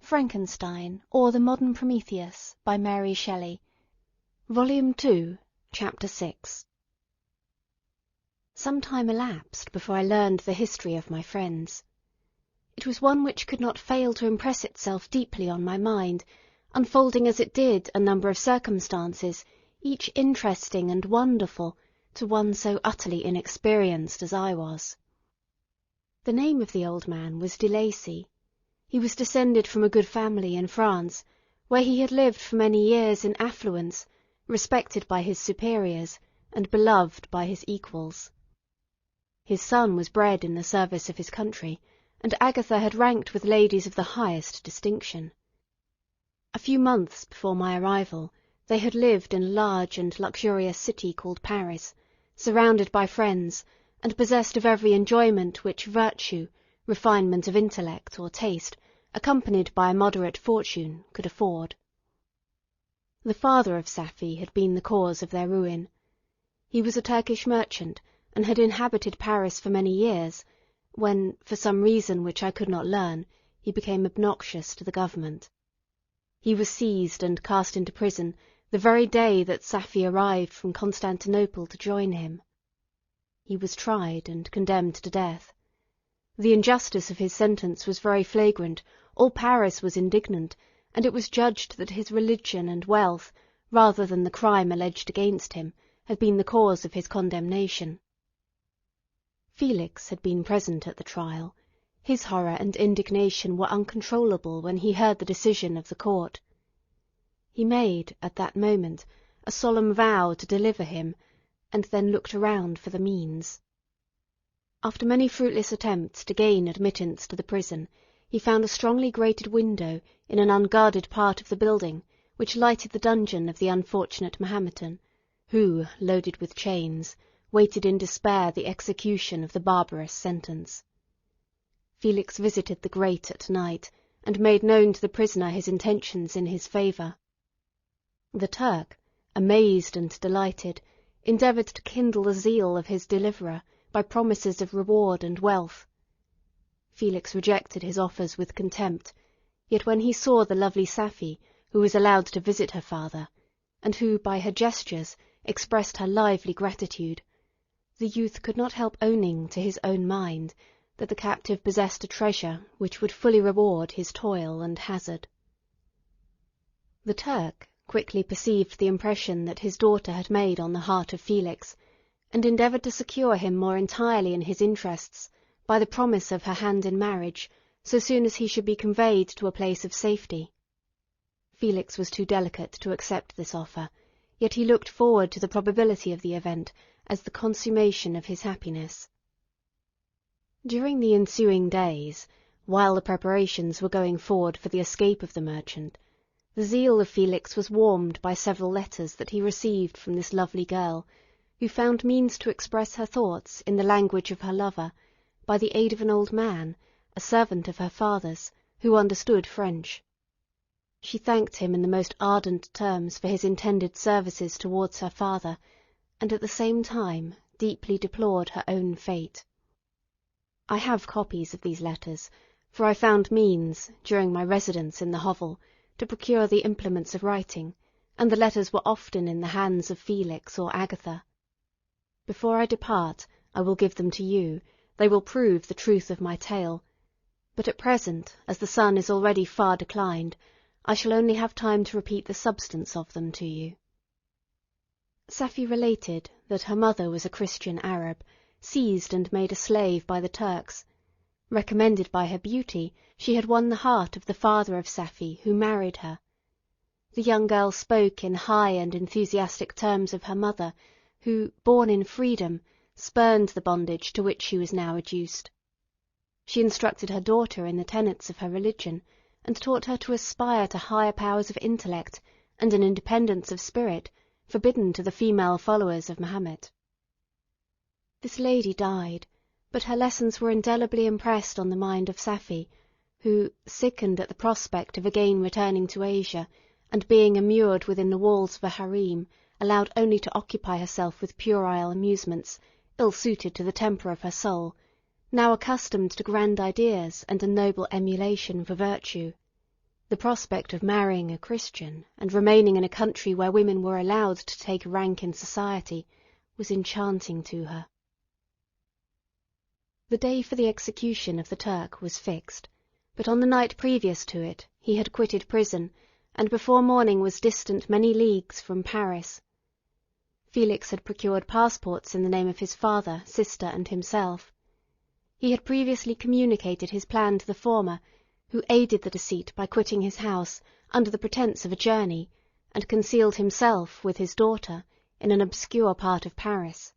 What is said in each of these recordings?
Frankenstein, or the Modern Prometheus, by Mary Shelley. Volume 2, Chapter 6. Some time elapsed before I learned the history of my friends. It was one which could not fail to impress itself deeply on my mind, unfolding as it did a number of circumstances, each interesting and wonderful, to one so utterly inexperienced as I was. The name of the old man was De Lacy. He was descended from a good family in France, where he had lived for many years in affluence, respected by his superiors, and beloved by his equals. His son was bred in the service of his country, and Agatha had ranked with ladies of the highest distinction. A few months before my arrival, they had lived in a large and luxurious city called Paris, surrounded by friends, and possessed of every enjoyment which virtue, refinement of intellect, or taste, accompanied by a moderate fortune, could afford. The father of Safie had been the cause of their ruin. He was a Turkish merchant, and had inhabited Paris for many years, when, for some reason which I could not learn, he became obnoxious to the government. He was seized and cast into prison the very day that Safie arrived from Constantinople to join him. He was tried and condemned to death. The injustice of his sentence was very flagrant, all Paris was indignant, and it was judged that his religion and wealth, rather than the crime alleged against him, had been the cause of his condemnation. Felix had been present at the trial. His horror and indignation were uncontrollable when he heard the decision of the court. He made, at that moment, a solemn vow to deliver him, and then looked around for the means. After many fruitless attempts to gain admittance to the prison, he found a strongly grated window in an unguarded part of the building, which lighted the dungeon of the unfortunate Mahometan, who, loaded with chains, waited in despair the execution of the barbarous sentence. Felix visited the grate at night, and made known to the prisoner his intentions in his favour. The Turk, amazed and delighted, endeavoured to kindle the zeal of his deliverer by promises of reward and wealth. Felix rejected his offers with contempt, yet when he saw the lovely Safie, who was allowed to visit her father, and who, by her gestures, expressed her lively gratitude, the youth could not help owning to his own mind that the captive possessed a treasure which would fully reward his toil and hazard. The Turk quickly perceived the impression that his daughter had made on the heart of Felix, and endeavoured to secure him more entirely in his interests by the promise of her hand in marriage so soon as he should be conveyed to a place of safety. Felix was too delicate to accept this offer, yet he looked forward to the probability of the event as the consummation of his happiness. During the ensuing days, while the preparations were going forward for the escape of the merchant, the zeal of Felix was warmed by several letters that he received from this lovely girl, who found means to express her thoughts in the language of her lover, by the aid of an old man, a servant of her father's, who understood French. She thanked him in the most ardent terms for his intended services towards her father, and at the same time deeply deplored her own fate. I have copies of these letters, for I found means, during my residence in the hovel, to procure the implements of writing, and the letters were often in the hands of Felix or Agatha. Before I depart, I will give them to you. They will prove the truth of my tale, but at present, as the sun is already far declined, I shall only have time to repeat the substance of them to you. Safie related that her mother was a Christian Arab, seized and made a slave by the Turks. Recommended by her beauty, she had won the heart of the father of Safie, who married her. The young girl spoke in high and enthusiastic terms of her mother, who, born in freedom, spurned the bondage to which she was now reduced. She instructed her daughter in the tenets of her religion, and taught her to aspire to higher powers of intellect and an independence of spirit forbidden to the female followers of Mahomet. This lady died, but her lessons were indelibly impressed on the mind of Safie, who, sickened at the prospect of again returning to Asia, and being immured within the walls of a harem, allowed only to occupy herself with puerile amusements, ill-suited to the temper of her soul, now accustomed to grand ideas and a noble emulation for virtue, The prospect of marrying a Christian and remaining in a country where women were allowed to take rank in society was enchanting to her. The day for the execution of the Turk was fixed, but on the night previous to it he had quitted prison, and before morning was distant many leagues from Paris. Felix had procured passports in the name of his father, sister, and himself. He had previously communicated his plan to the former, who aided the deceit by quitting his house under the pretence of a journey, and concealed himself, with his daughter, in an obscure part of Paris.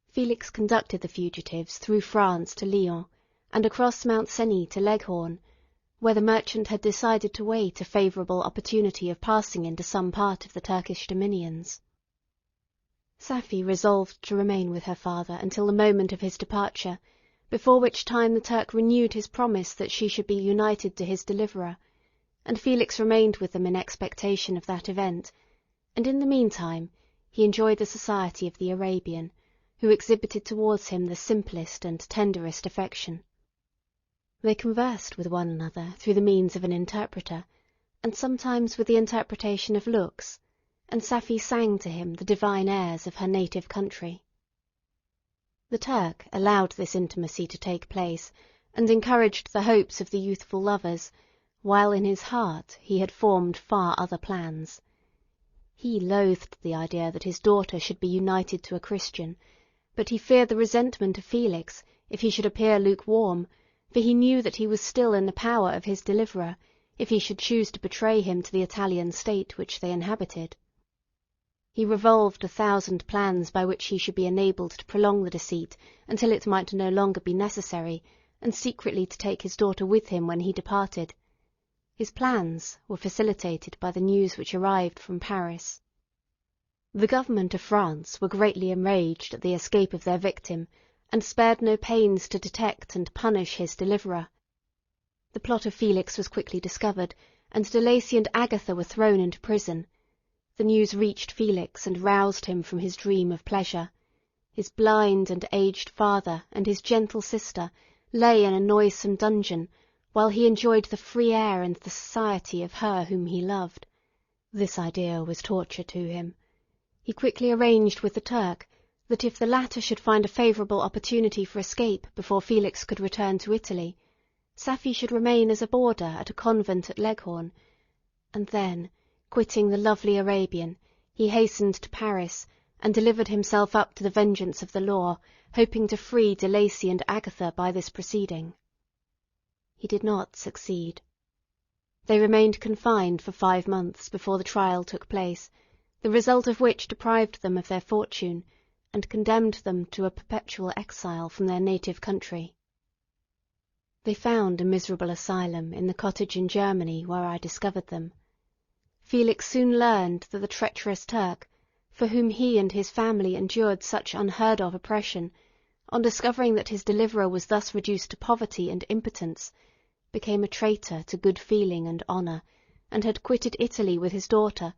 Felix conducted the fugitives through France to Lyons, and across Mount Cenis to Leghorn, where the merchant had decided to wait a favourable opportunity of passing into some part of the Turkish dominions. Safie resolved to remain with her father until the moment of his departure, before which time the Turk renewed his promise that she should be united to his deliverer, and Felix remained with them in expectation of that event, and in the meantime he enjoyed the society of the Arabian, who exhibited towards him the simplest and tenderest affection. They conversed with one another through the means of an interpreter, and sometimes with the interpretation of looks, and Safie sang to him the divine airs of her native country. The Turk allowed this intimacy to take place, and encouraged the hopes of the youthful lovers, while in his heart he had formed far other plans. He loathed the idea that his daughter should be united to a Christian, but he feared the resentment of Felix if he should appear lukewarm, for he knew that he was still in the power of his deliverer, if he should choose to betray him to the Italian state which they inhabited. He revolved 1,000 plans by which he should be enabled to prolong the deceit until it might no longer be necessary, and secretly to take his daughter with him when he departed. His plans were facilitated by the news which arrived from Paris. The government of France were greatly enraged at the escape of their victim, and spared no pains to detect and punish his deliverer. The plot of Felix was quickly discovered, and De Lacy and Agatha were thrown into prison. The news reached Felix and roused him from his dream of pleasure. His blind and aged father and his gentle sister lay in a noisome dungeon, while he enjoyed the free air and the society of her whom he loved. This idea was torture to him. He quickly arranged with the Turk that if the latter should find a favourable opportunity for escape before Felix could return to Italy, Safie should remain as a boarder at a convent at Leghorn, and then, quitting the lovely Arabian, he hastened to Paris and delivered himself up to the vengeance of the law, hoping to free De Lacy and Agatha by this proceeding. He did not succeed. They remained confined for 5 months before the trial took place, the result of which deprived them of their fortune, and condemned them to a perpetual exile from their native country. They found a miserable asylum in the cottage in Germany where I discovered them. Felix soon learned that the treacherous Turk, for whom he and his family endured such unheard-of oppression, on discovering that his deliverer was thus reduced to poverty and impotence, became a traitor to good feeling and honour, and had quitted Italy with his daughter,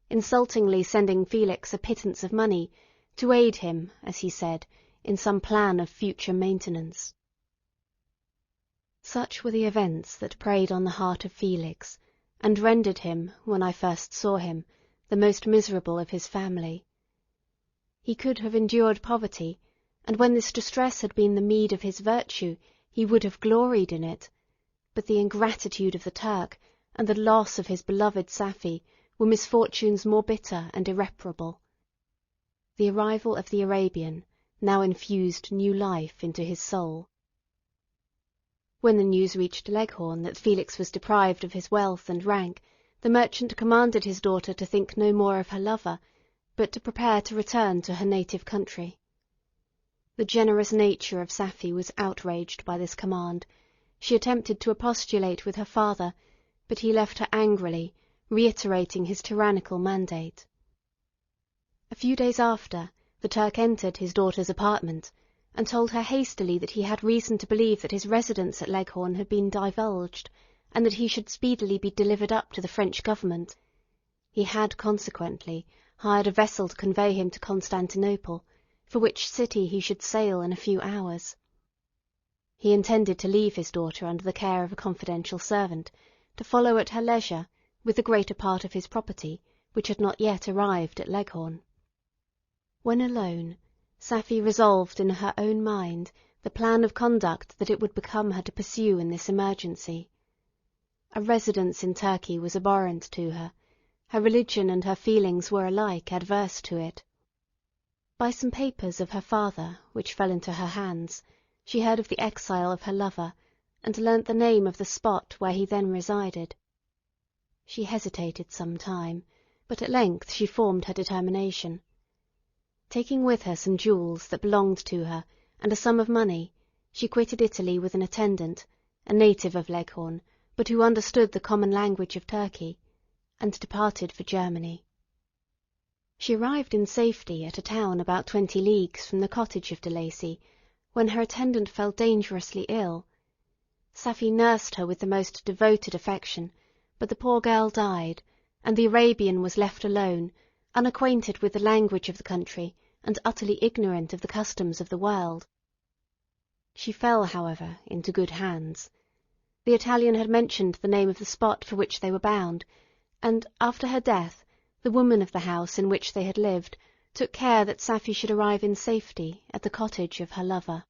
insultingly sending Felix a pittance of money, to aid him, as he said, in some plan of future maintenance. Such were the events that preyed on the heart of Felix, and rendered him, when I first saw him, the most miserable of his family. He could have endured poverty, and when this distress had been the meed of his virtue, he would have gloried in it, but the ingratitude of the Turk, and the loss of his beloved Safie, were misfortunes more bitter and irreparable. The arrival of the Arabian now infused new life into his soul. When the news reached Leghorn that Felix was deprived of his wealth and rank, the merchant commanded his daughter to think no more of her lover, but to prepare to return to her native country. The generous nature of Safie was outraged by this command. She attempted to expostulate with her father, but he left her angrily, reiterating his tyrannical mandate. A few days after, the Turk entered his daughter's apartment, and told her hastily that he had reason to believe that his residence at Leghorn had been divulged, and that he should speedily be delivered up to the French government. He had, consequently, hired a vessel to convey him to Constantinople, for which city he should sail in a few hours. He intended to leave his daughter under the care of a confidential servant, to follow at her leisure with the greater part of his property, which had not yet arrived at Leghorn. When alone, Safie resolved in her own mind the plan of conduct that it would become her to pursue in this emergency. A residence in Turkey was abhorrent to her. Her religion and her feelings were alike adverse to it. By some papers of her father, which fell into her hands, she heard of the exile of her lover, and learnt the name of the spot where he then resided. She hesitated some time, but at length she formed her determination. Taking with her some jewels that belonged to her, and a sum of money, she quitted Italy with an attendant, a native of Leghorn, but who understood the common language of Turkey, and departed for Germany. She arrived in safety at a town about 20 leagues from the cottage of De Lacy, when her attendant fell dangerously ill. Safie nursed her with the most devoted affection, but the poor girl died, and the Arabian was left alone, unacquainted with the language of the country, and utterly ignorant of the customs of the world. She fell, however, into good hands. The Italian had mentioned the name of the spot for which they were bound, and, after her death, the woman of the house in which they had lived took care that Safie should arrive in safety at the cottage of her lover.